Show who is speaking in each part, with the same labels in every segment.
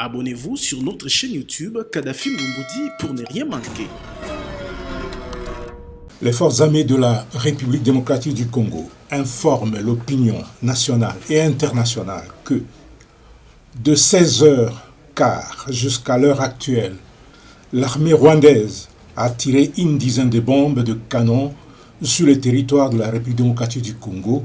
Speaker 1: Abonnez-vous sur notre chaîne YouTube Kadhafi Moumoudi pour ne rien manquer.
Speaker 2: Les forces armées de la République démocratique du Congo informent l'opinion nationale et internationale que de 16h15 jusqu'à l'heure actuelle, l'armée rwandaise a tiré une dizaine de bombes de canon sur le territoire de la République démocratique du Congo.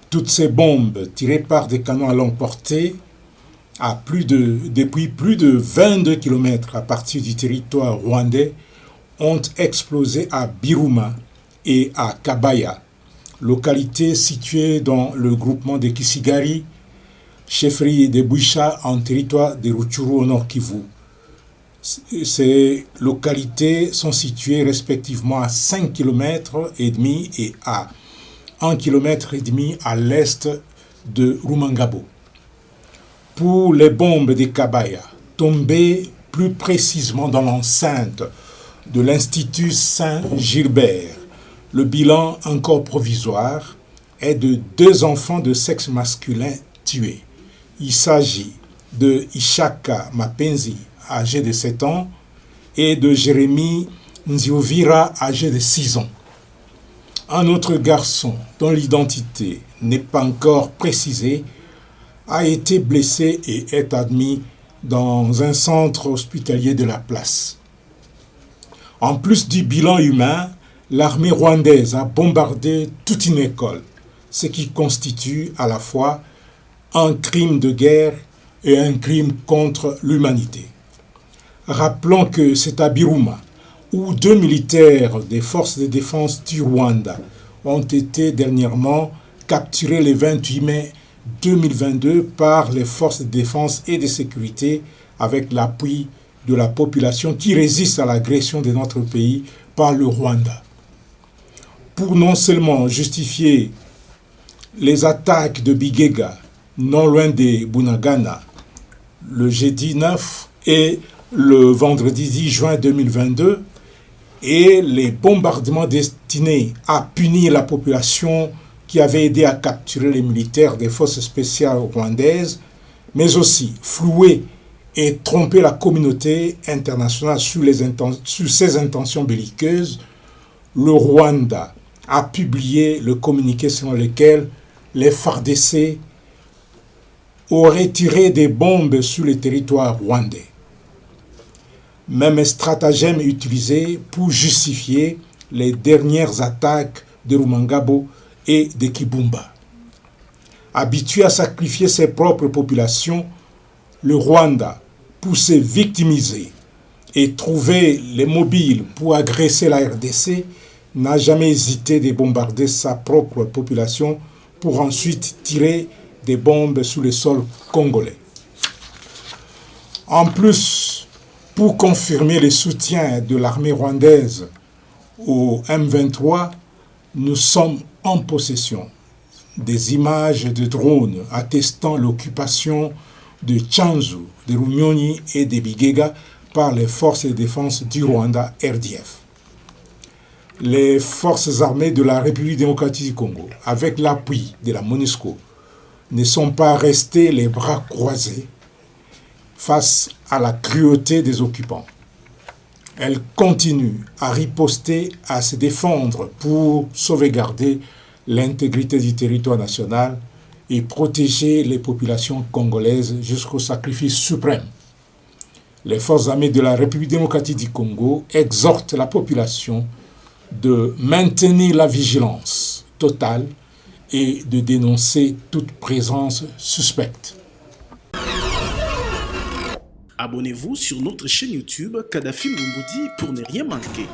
Speaker 2: Toutes ces bombes tirées par des canons à longue portée depuis plus de 22 km à partir du territoire rwandais ont explosé à Biruma et à Kabaya, localités situées dans le groupement de Kisigari, chefferie de Bouicha en territoire de Rutshuru au Nord Kivu. Ces localités sont situées respectivement à 5 km et demi et à 1 km et demi à l'est de Rumangabo. Pour les bombes de Kabaya, tombées plus précisément dans l'enceinte de l'Institut Saint-Gilbert, le bilan encore provisoire est de 2 enfants de sexe masculin tués. Il s'agit de Ishaka Mapenzi, âgé de 7 ans, et de Jérémy Nziovira, âgé de 6 ans. Un autre garçon, dont l'identité n'est pas encore précisée, a été blessé et est admis dans un centre hospitalier de la place. En plus du bilan humain, l'armée rwandaise a bombardé toute une école, ce qui constitue à la fois un crime de guerre et un crime contre l'humanité. Rappelons que c'est à Biruma, où 2 militaires des forces de défense du Rwanda ont été dernièrement capturés le 28 mai 2022 par les forces de défense et de sécurité avec l'appui de la population qui résiste à l'agression de notre pays par le Rwanda. Pour non seulement justifier les attaques de Bigega, non loin de Bunagana, le jeudi 9 et le vendredi 10 juin 2022, et les bombardements destinés à punir la population qui avait aidé à capturer les militaires des forces spéciales rwandaises, mais aussi flouer et tromper la communauté internationale sur ses intentions belliqueuses, le Rwanda a publié le communiqué selon lequel les FARDC auraient tiré des bombes sur le territoire rwandais. Même stratagème utilisé pour justifier les dernières attaques de Rumangabo et de Kibumba. Habitué à sacrifier ses propres populations, le Rwanda, pour se victimiser et trouver les mobiles pour agresser la RDC, n'a jamais hésité de bombarder sa propre population pour ensuite tirer des bombes sur le sol congolais. En plus, pour confirmer le soutien de l'armée rwandaise au M23, nous sommes en possession des images de drones attestant l'occupation de Tchanzu, de Runyonyi et de Bigega par les forces de défense du Rwanda, RDF. Les forces armées de la République démocratique du Congo, avec l'appui de la MONUSCO, ne sont pas restées les bras croisés face à la cruauté des occupants. Elles continuent à riposter, à se défendre pour sauvegarder l'intégrité du territoire national et protéger les populations congolaises jusqu'au sacrifice suprême. Les forces armées de la République démocratique du Congo exhortent la population de maintenir la vigilance totale et de dénoncer toute présence suspecte.
Speaker 1: Abonnez-vous sur notre chaîne YouTube Kadhafi Moumoudi pour ne rien manquer.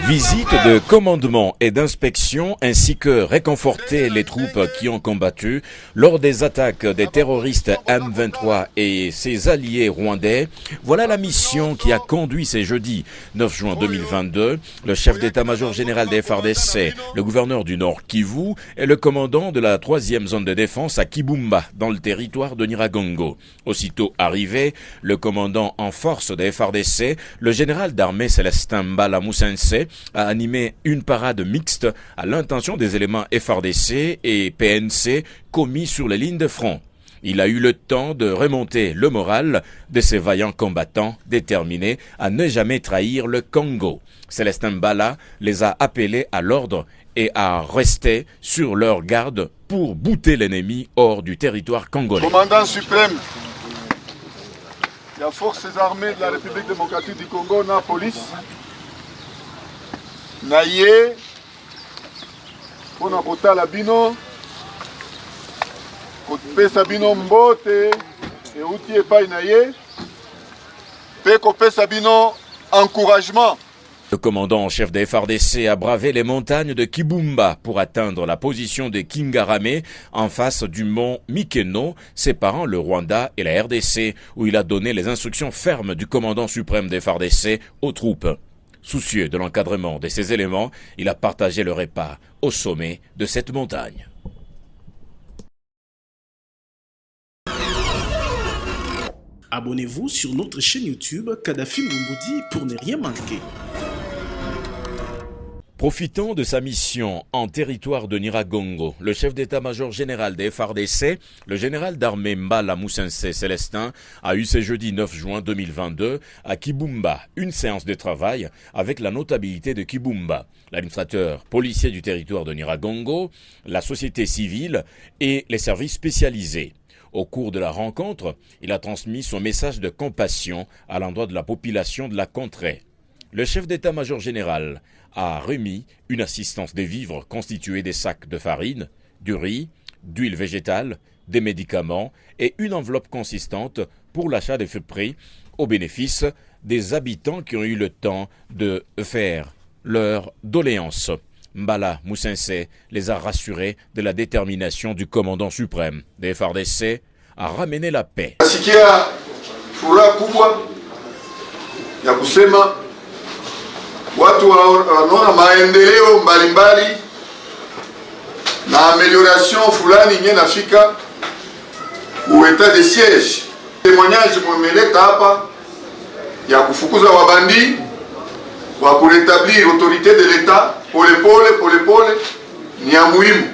Speaker 3: Visite de commandement et d'inspection ainsi que réconforter les troupes qui ont combattu lors des attaques des terroristes M23 et ses alliés rwandais. Voilà la mission qui a conduit ce jeudi 9 juin 2022 le chef d'état-major général des FARDC, le gouverneur du Nord Kivu et le commandant de la 3e zone de défense à Kibumba dans le territoire de Nyiragongo. Aussitôt arrivé, le commandant en force des FARDC, le général d'armée Célestin Mbala Moussense, a animé une parade mixte à l'intention des éléments FARDC et PNC commis sur les lignes de front. Il a eu le temps de remonter le moral de ces vaillants combattants déterminés à ne jamais trahir le Congo. Célestin Mbala les a appelés à l'ordre et à rester sur leur garde pour bouter l'ennemi hors du territoire congolais.
Speaker 4: Commandant suprême, il y a forces armées de la République démocratique du Congo, la police, naïe, pour n'apporter la bino, kopesa bino mbote, et outil pas naïe, pe kopesa bino encouragement.
Speaker 3: Le commandant en chef des FARDC a bravé les montagnes de Kibumba pour atteindre la position de Kingarame en face du mont Mikeno, séparant le Rwanda et la RDC, où il a donné les instructions fermes du commandant suprême des FARDC aux troupes. Soucieux de l'encadrement de ces éléments, il a partagé le repas au sommet de cette montagne.
Speaker 1: Abonnez-vous sur notre chaîne YouTube Kadhafi Moumoudi pour ne rien manquer.
Speaker 3: Profitant de sa mission en territoire de Nyiragongo, le chef d'état-major général des FARDC, le général d'armée Mbala Moussense Célestin, a eu ce jeudi 9 juin 2022 à Kibumba une séance de travail avec la notabilité de Kibumba, l'administrateur policier du territoire de Nyiragongo, la société civile et les services spécialisés. Au cours de la rencontre, il a transmis son message de compassion à l'endroit de la population de la contrée. Le chef d'état-major général a remis une assistance des vivres constituée des sacs de farine, du riz, d'huile végétale, des médicaments et une enveloppe consistante pour l'achat des feux prix au bénéfice des habitants qui ont eu le temps de faire leur doléance. Mbala Moussense les a rassurés de la détermination du commandant suprême des FARDC à ramener la paix.
Speaker 4: Watu wanaona maendeleo mbalimbali na amélioration fulani yenye nafika u état de siège. Témoignage mmeleta hapa ya kufukuza wabandi wa kurétablir autorité de l'État pole ni ya muhimu.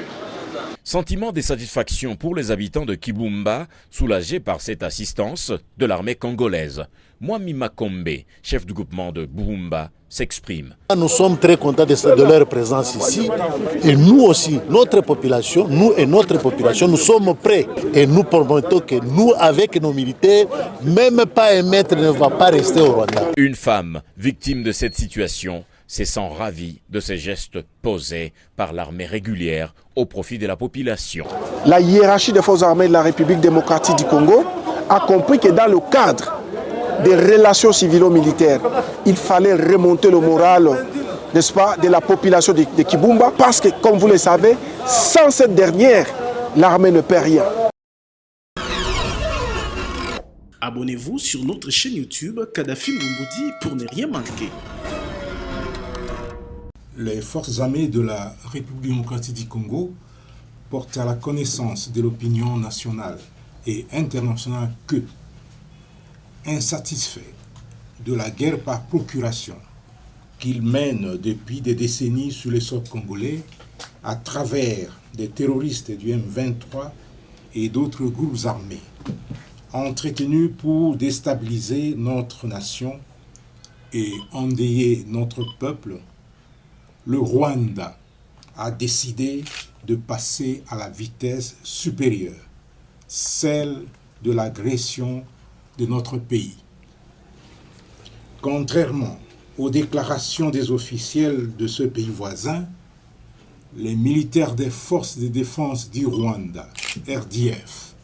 Speaker 3: Sentiment de satisfaction pour les habitants de Kibumba, soulagés par cette assistance de l'armée congolaise. Mwami Makombe, chef du groupement de Bumba, s'exprime.
Speaker 5: Nous sommes très contents de leur présence ici et nous aussi, notre population, nous sommes prêts et nous promettons que nous, avec nos militaires, même pas un mètre ne va pas rester au Rwanda.
Speaker 3: Une femme victime de cette situation se sent ravie de ces gestes posés par l'armée régulière au profit de la population.
Speaker 6: La hiérarchie des forces armées de la République démocratique du Congo a compris que dans le cadre des relations civilo-militaires, il fallait remonter le moral, n'est-ce pas, de la population de Kibumba, parce que, comme vous le savez, sans cette dernière, l'armée ne perd rien.
Speaker 1: Abonnez-vous sur notre chaîne YouTube Kadhafi Moumoudi pour ne rien manquer.
Speaker 2: Les forces armées de la République démocratique du Congo portent à la connaissance de l'opinion nationale et internationale que, insatisfaits de la guerre par procuration qu'ils mènent depuis des décennies sur les sols congolais à travers des terroristes du M23 et d'autres groupes armés, entretenus pour déstabiliser notre nation et endeuiller notre peuple, le Rwanda a décidé de passer à la vitesse supérieure, celle de l'agression de notre pays. Contrairement aux déclarations des officiels de ce pays voisin, les militaires des forces de défense du Rwanda, RDF,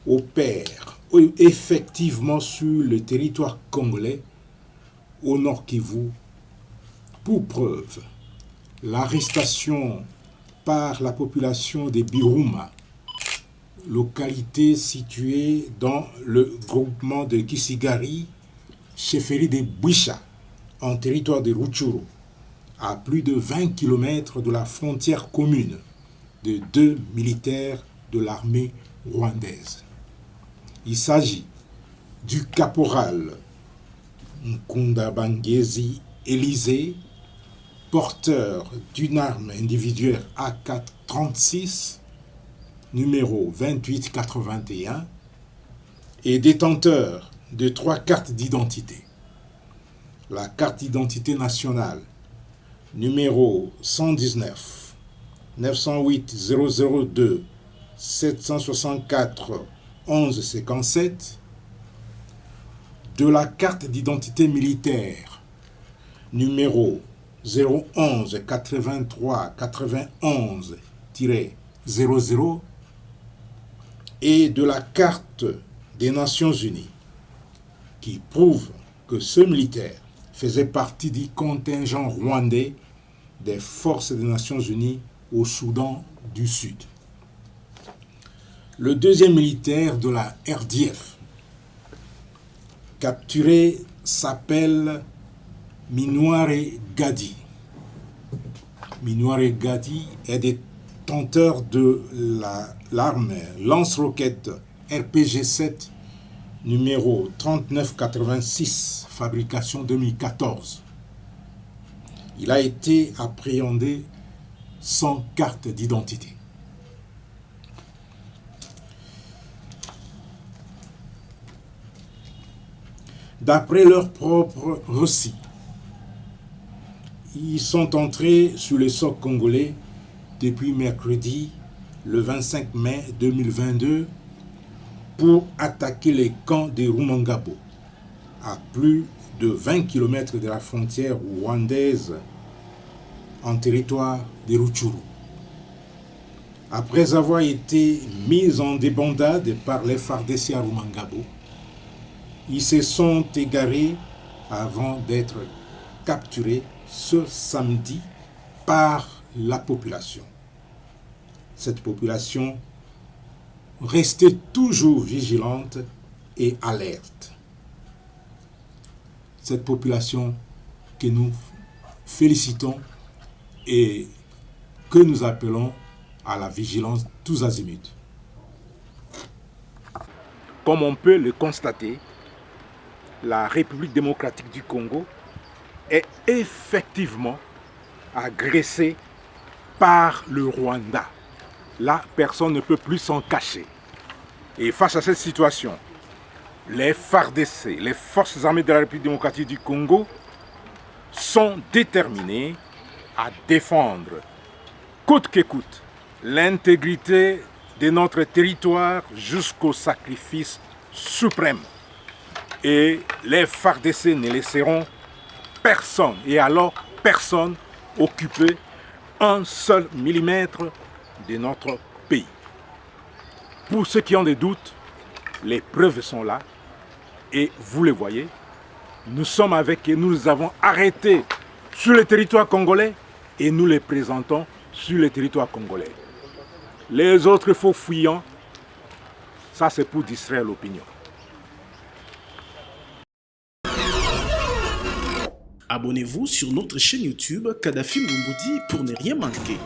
Speaker 2: opèrent effectivement sur le territoire congolais, au Nord Kivu, pour preuve l'arrestation par la population de Biruma, localité située dans le groupement de Kisigari, chefferie de Bwisha, en territoire de Rutshuru, à plus de 20 km de la frontière commune de 2 militaires de l'armée rwandaise. Il s'agit du caporal Nkunda Bangezi Élysée, porteur d'une arme individuelle AK-36, numéro 2881, et détenteur de 3 cartes d'identité. La carte d'identité nationale, numéro 119 908 002 764 1157, de la carte d'identité militaire, numéro 011 83 91-00, et de la carte des Nations Unies, qui prouve que ce militaire faisait partie du contingent rwandais des forces des Nations Unies au Soudan du Sud. Le deuxième militaire de la RDF capturé s'appelle Minouare Gadi. Minouare Gadi est détenteur de l'arme lance-roquette RPG-7 numéro 3986, fabrication 2014. Il a été appréhendé sans carte d'identité. D'après leur propre récit, ils sont entrés sur le sol congolais depuis mercredi, le 25 mai 2022, pour attaquer les camps de Rumangabo, à plus de 20 km de la frontière rwandaise en territoire de Rutshuru. Après avoir été mis en débandade par les FARDC à Rumangabo, ils se sont égarés avant d'être capturés ce samedi par la population. Cette population restait toujours vigilante et alerte. Cette population que nous félicitons et que nous appelons à la vigilance tous azimuts.
Speaker 7: Comme on peut le constater, la République démocratique du Congo est effectivement agressée par le Rwanda. Là, personne ne peut plus s'en cacher. Et face à cette situation, les FARDC, les forces armées de la République démocratique du Congo, sont déterminées à défendre, coûte que coûte, l'intégrité de notre territoire jusqu'au sacrifice suprême. Et les FARDC ne laisseront personne, et alors personne, occuper un seul millimètre de notre pays. Pour ceux qui ont des doutes, les preuves sont là, et vous les voyez, nous sommes avec eux, nous les avons arrêtés sur le territoire congolais, et nous les présentons sur le territoire congolais. Les autres faux fuyants, ça c'est pour distraire l'opinion.
Speaker 1: Abonnez-vous sur notre chaîne YouTube Kadhafi Moumoudi pour ne rien manquer.